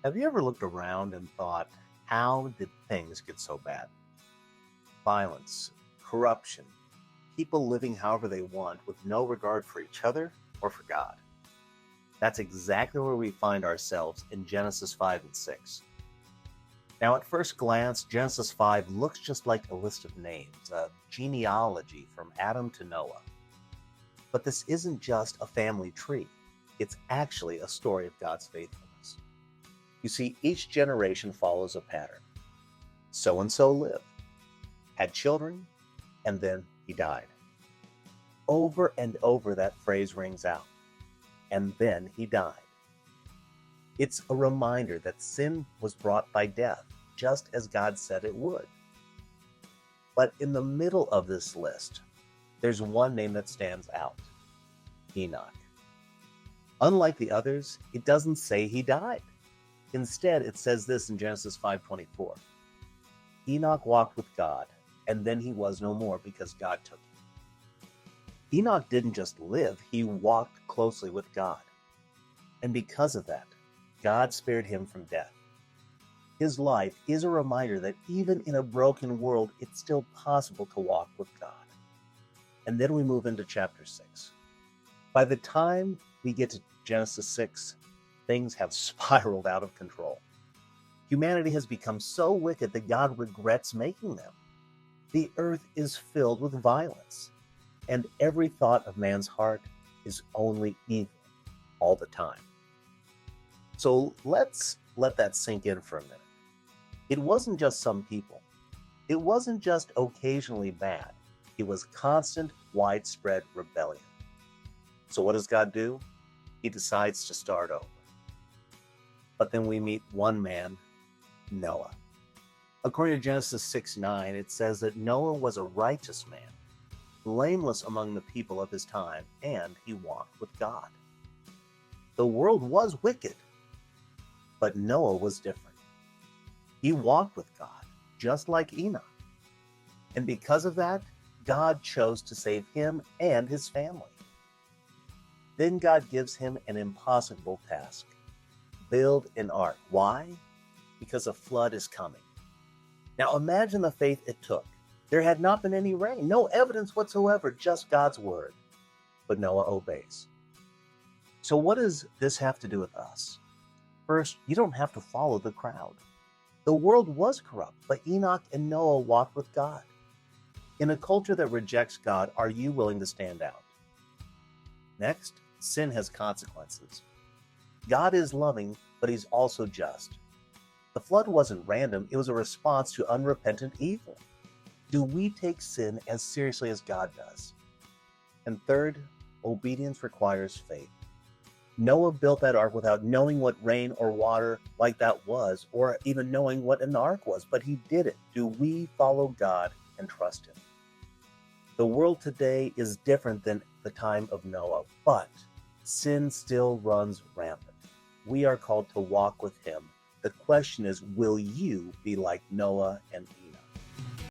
Have you ever looked around and thought, how did things get so bad? Violence, corruption, people living however they want with no regard for each other or for God. That's exactly where we find ourselves in Genesis 5 and 6. Now, at first glance, Genesis 5 looks just like a list of names, a genealogy from Adam to Noah. But this isn't just a family tree, it's actually a story of God's faithfulness. You see, each generation follows a pattern. So and so lived, had children, and then he died. Over and over that phrase rings out. And then he died. It's a reminder that sin was brought by death, just as God said it would. But in the middle of this list, there's one name that stands out: Enoch. Unlike the others, it doesn't say he died. Instead, it says this in Genesis 5:24. Enoch walked with God, and then he was no more because God took him. Enoch didn't just live, he walked closely with God. And because of that, God spared him from death. His life is a reminder that even in a broken world, it's still possible to walk with God. And then we move into chapter 6. By the time we get to Genesis 6, things have spiraled out of control. Humanity has become so wicked that God regrets making them. The earth is filled with violence, and every thought of man's heart is only evil all the time. So let's let that sink in for a minute. It wasn't just some people. It wasn't just occasionally bad. It was constant, widespread rebellion. So what does God do? He decides to start over. But then we meet one man, Noah. According to Genesis 6:9, it says that Noah was a righteous man, blameless among the people of his time, and he walked with God. The world was wicked, but Noah was different. He walked with God, just like Enoch. And because of that, God chose to save him and his family. Then God gives him an impossible task: build an ark. Why? Because a flood is coming. Now imagine the faith it took. There had not been any rain, no evidence whatsoever, just God's word. But Noah obeys. So what does this have to do with us? First, you don't have to follow the crowd. The world was corrupt, but Enoch and Noah walked with God. In a culture that rejects God, are you willing to stand out? Next, sin has consequences. God is loving, but he's also just. The flood wasn't random, it was a response to unrepentant evil. Do we take sin as seriously as God does? And third, obedience requires faith. Noah built that ark without knowing what rain or water like that was, or even knowing what an ark was, but he did it. Do we follow God and trust him? The world today is different than the time of Noah, but sin still runs rampant. We are called to walk with him. The question is, will you be like Noah and Enoch?